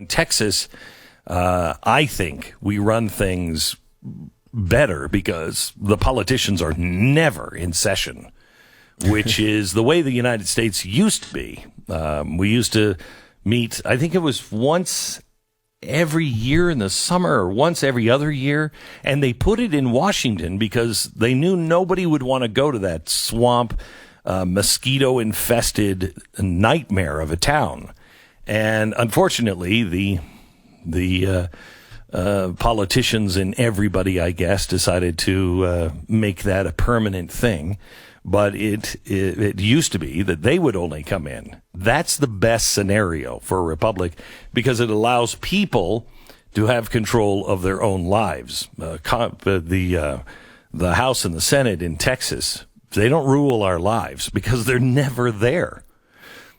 Texas, I think we run things better because the politicians are never in session, which is the way the United States used to be. We used to meet, I think it was once every year in the summer or once every other year, and they put it in Washington because they knew nobody would want to go to that swamp, mosquito-infested nightmare of a town. And unfortunately, the politicians and everybody, I guess, decided to make that a permanent thing. But it used to be that they would only come in. That's the best scenario for a republic because it allows people to have control of their own lives. The House and the Senate in Texas, they don't rule our lives because they're never there.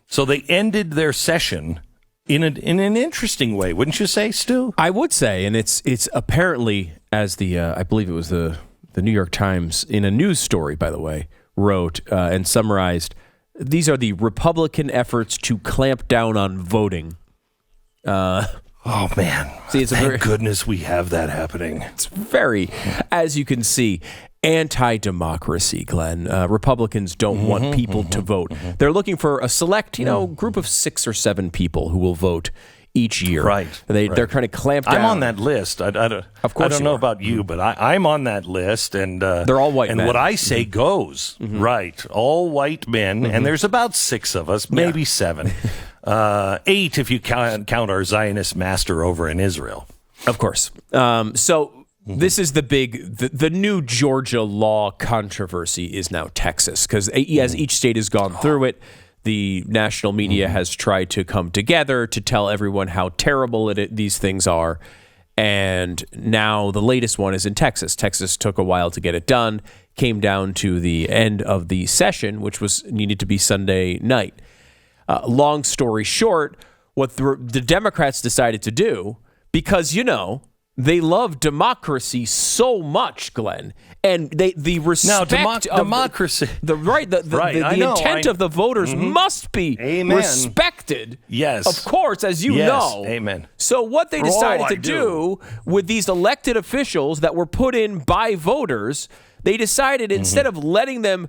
So they ended their session in an interesting way, wouldn't you say, Stu? I would say, and it's apparently, as I believe it was the New York Times in a news story, by the way, wrote and summarized, these are the Republican efforts to clamp down on voting. Oh, man. See, Thank goodness we have that happening. It's very, as you can see, anti-democracy, Glenn. Republicans don't want people to vote. They're looking for a select, group of 6 or 7 people who will vote each year. Right. They're trying to clamp down. I'm on that list. I don't know about you, but I'm on that list. And they're all white men. And what I say goes. Right. All white men. And there's about 6 of us, maybe 7. 8 if you count our Zionist master over in Israel. Of course. This is the new Georgia law controversy is now Texas, because as each state has gone through it, the national media has tried to come together to tell everyone how terrible these things are. And now the latest one is in Texas. Texas took a while to get it done, came down to the end of the session, which needed to be Sunday night. Long story short, what the Democrats decided to do, because, they love democracy so much, Glenn, and the respect of democracy. The intent of the voters must be respected. Yes, of course, as you know. Amen. So what they decided to do with these elected officials that were put in by voters, they decided instead of letting them,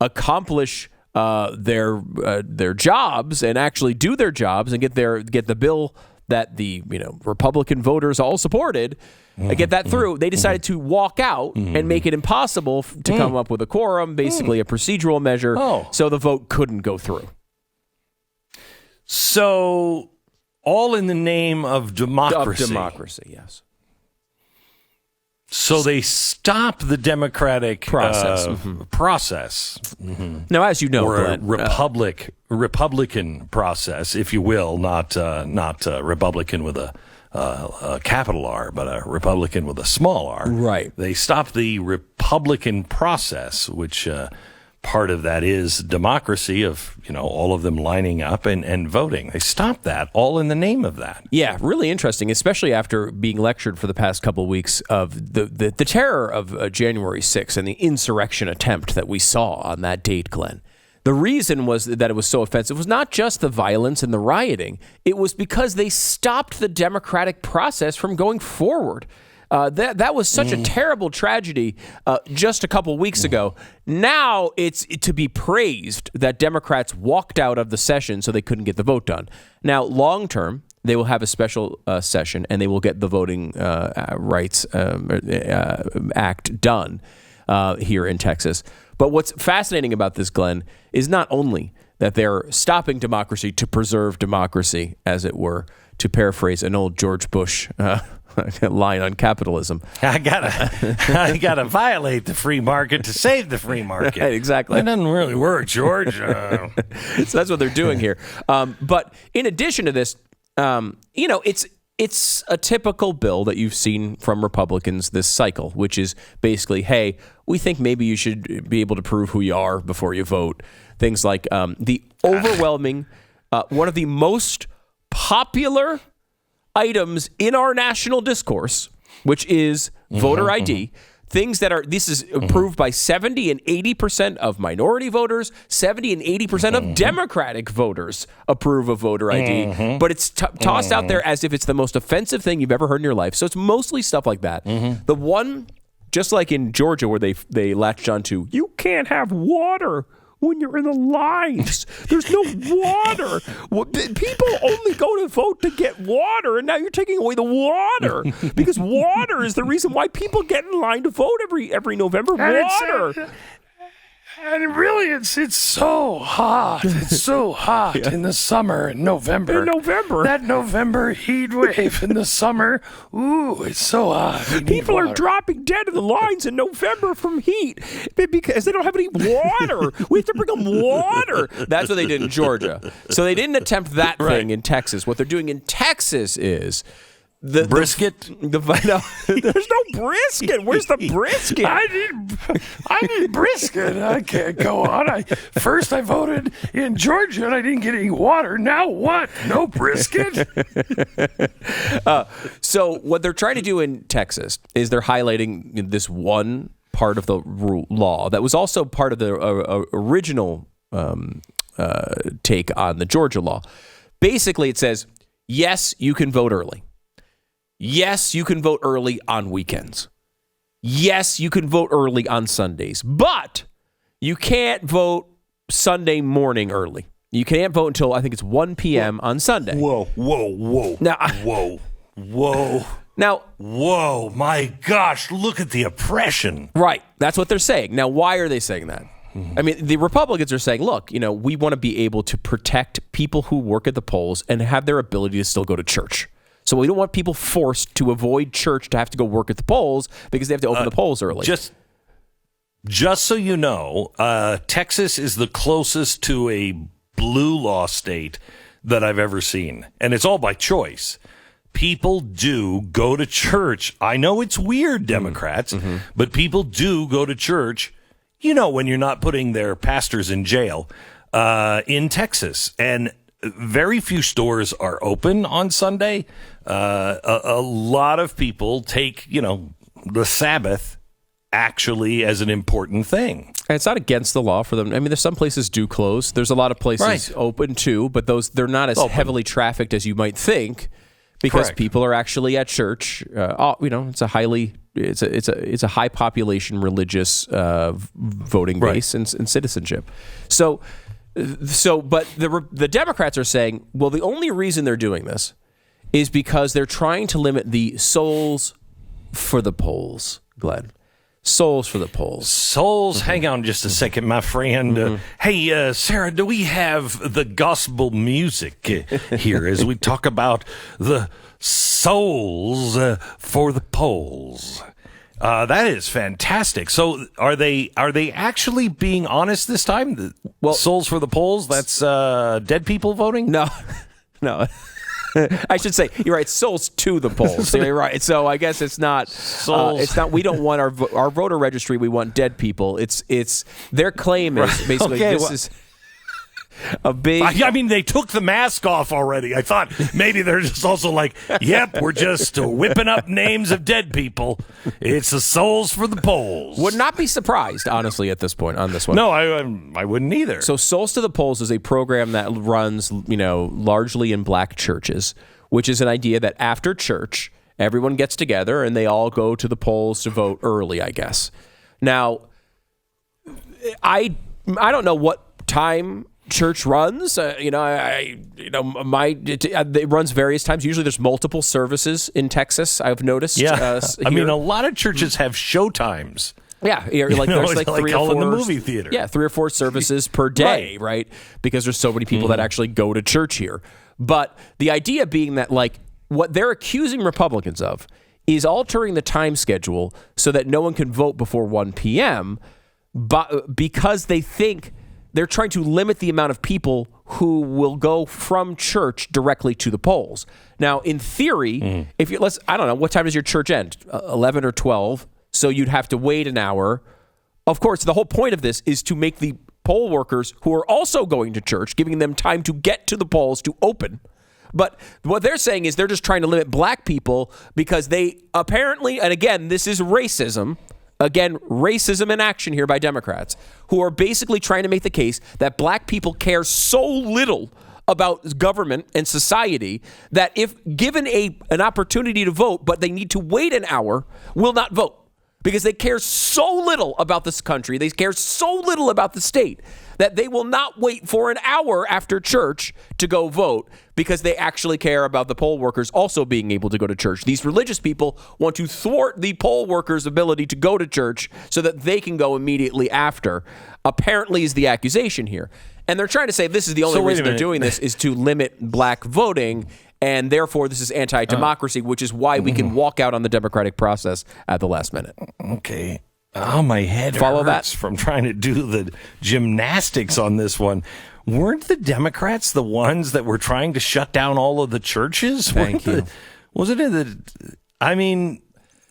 accomplish their jobs and actually do their jobs and get the bill that the Republican voters all supported, get that through. They decided to walk out and make it impossible to come up with a quorum, basically a procedural measure, so the vote couldn't go through. So, all in the name of democracy. Of democracy, yes. So they stop the democratic process. Now, as you know, or Glenn, Republican process, if you will, not Republican with a capital R, but a Republican with a small r. Right. They stop the Republican process, which part of that is democracy of all of them lining up and voting. They stopped that all in the name of that. Yeah, really interesting, especially after being lectured for the past couple of weeks of the terror of January 6th and the insurrection attempt that we saw on that date, Glenn. The reason was that it was so offensive was not just the violence and the rioting. It was because they stopped the democratic process from going forward. That was such a terrible tragedy just a couple weeks ago. Now it's to be praised that Democrats walked out of the session so they couldn't get the vote done. Now, long term, they will have a special session and they will get the Voting Rights Act done here in Texas. But what's fascinating about this, Glenn, is not only that they're stopping democracy to preserve democracy, as it were, to paraphrase an old George Bush line on capitalism. I gotta violate the free market to save the free market. Exactly. That doesn't really work, George. So that's what they're doing here. But in addition to this, it's a typical bill that you've seen from Republicans this cycle, which is basically, hey, we think maybe you should be able to prove who you are before you vote. Things like the overwhelming, one of the most popular items in our national discourse, which is voter ID. things that are, this is approved by 70 and 80% of minority voters, 70 and 80% of Democratic voters approve of voter ID, but it's tossed out there as if it's the most offensive thing you've ever heard in your life. So it's mostly stuff like that. The one, just like in Georgia where they latched onto, you can't have water when you're in the lines. There's no water. Well, people only go to vote to get water, and now you're taking away the water because water is the reason why people get in line to vote every November. Water. And really, it's so hot. It's so hot in the summer in November. That November heat wave in the summer. Ooh, it's so hot. People are dropping dead in the lines in November from heat because they don't have any water. We have to bring them water. That's what they did in Georgia. So they didn't attempt that thing in Texas. What they're doing in Texas is the brisket. No, there's no brisket. Where's the brisket? I need brisket. I can't go on. First I voted in Georgia and I didn't get any water. Now what? No brisket. So what they're trying to do in Texas is they're highlighting this one part of the law that was also part of the original take on the Georgia law. Basically, it says, yes, you can vote early. Yes, you can vote early on weekends. Yes, you can vote early on Sundays, but you can't vote Sunday morning early. You can't vote until I think it's 1 p.m. on Sunday. Whoa. Now, Whoa, my gosh, look at the oppression. Right. That's what they're saying. Now, why are they saying that? I mean, the Republicans are saying, look, we want to be able to protect people who work at the polls and have their ability to still go to church. So we don't want people forced to avoid church to have to go work at the polls because they have to open the polls early. Just so you know, Texas is the closest to a blue law state that I've ever seen. And it's all by choice. People do go to church. I know it's weird, Democrats, but people do go to church, when you're not putting their pastors in jail in Texas. And very few stores are open on Sunday. A lot of people take, the Sabbath actually as an important thing. And it's not against the law for them. I mean, there's some places do close. There's a lot of places open too, but they're not as heavily trafficked as you might think because people are actually at church. It's a high population religious voting base and citizenship. But the Democrats are saying, well, the only reason they're doing this is because they're trying to limit the souls for the polls, Glenn. Souls for the polls. Souls? Hang on just a second, my friend. Hey, Sarah, do we have the gospel music here as we talk about the souls for the polls? That is fantastic. So are they actually being honest this time? Well, souls for the polls, that's dead people voting? No. I should say, you're right, souls to the polls. So you're right. So I guess it's not, we don't want our voter registry, we want dead people. It's their claim is basically is a big... I mean, they took the mask off already. I thought maybe they're just also like, yep, we're just whipping up names of dead people. It's the souls for the polls. Would not be surprised, honestly, at this point on this one. No, I wouldn't either. So Souls to the Polls is a program that runs, largely in black churches, which is an idea that after church, everyone gets together and they all go to the polls to vote early, I guess. Now, I don't know what time church runs. It runs various times. Usually there's multiple services in Texas, I've noticed. Yeah. I mean, a lot of churches have show times. Yeah, there's like three or four in the movie theater. Yeah, 3 or 4 services per day, right? Because there's so many people that actually go to church here. But the idea being that, what they're accusing Republicans of is altering the time schedule so that no one can vote before 1 p.m. But because they think they're trying to limit the amount of people who will go from church directly to the polls. Now, in theory, I don't know, what time does your church end? 11 or 12? So you'd have to wait an hour. Of course, the whole point of this is to make the poll workers who are also going to church, giving them time to get to the polls to open. But what they're saying is they're just trying to limit black people because they apparently, and again, this is racism, Again, racism in action here by Democrats, who are basically trying to make the case that black people care so little about government and society that if given an opportunity to vote, but they need to wait an hour, will not vote. Because they care so little about this country, they care so little about the state, that they will not wait for an hour after church to go vote because they actually care about the poll workers also being able to go to church. These religious people want to thwart the poll workers' ability to go to church so that they can go immediately after, apparently is the accusation here. And they're trying to say this is the only reason they're doing this is to limit black voting, and therefore this is anti-democracy, which is why we can walk out on the democratic process at the last minute. Okay. Oh, my head hurts from trying to do the gymnastics on this one. Weren't the Democrats the ones that were trying to shut down all of the churches? Thank you. Wasn't it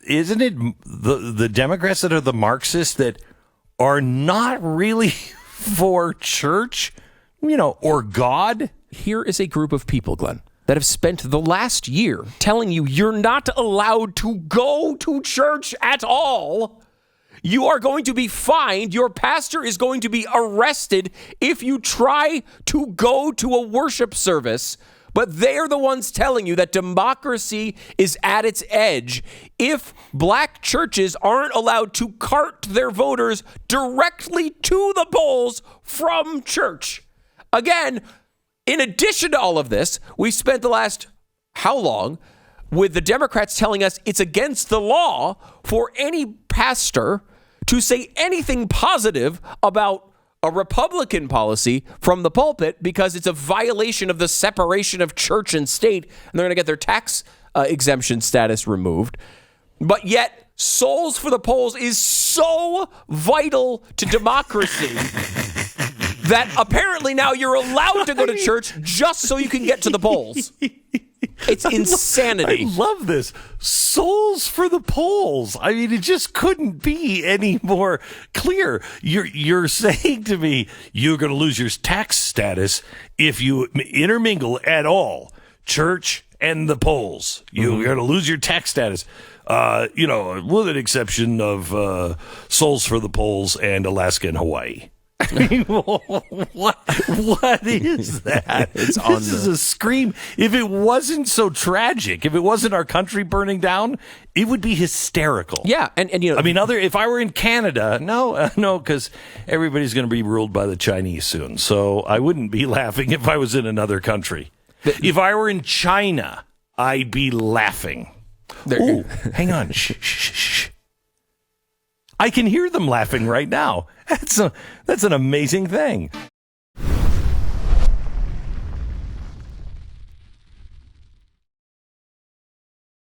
isn't it the Democrats that are the Marxists that are not really for church, or God? Here is a group of people, Glenn, that have spent the last year telling you you're not allowed to go to church at all. You are going to be fined. Your pastor is going to be arrested if you try to go to a worship service. But they're the ones telling you that democracy is at its edge if black churches aren't allowed to cart their voters directly to the polls from church. Again, in addition to all of this, we spent the last how long with the Democrats telling us it's against the law for any pastor to say anything positive about a Republican policy from the pulpit because it's a violation of the separation of church and state, and they're going to get their tax exemption status removed. But yet, Souls for the Polls is so vital to democracy that apparently now you're allowed to go to church just so you can get to the polls. It's insanity. I love this. Souls for the polls. I mean, it just couldn't be any more clear. You're saying to me, you're going to lose your tax status if you intermingle at all church and the polls. You're going to lose your tax status. With an exception of Souls for the Polls and Alaska and Hawaii. What is that? This is a scream. If it wasn't so tragic, if it wasn't our country burning down, it would be hysterical. Yeah, and if I were in Canada, no, because everybody's going to be ruled by the Chinese soon. So I wouldn't be laughing if I was in another country. If I were in China, I'd be laughing. Ooh, hang on. Shh. I can hear them laughing right now. That's an amazing thing.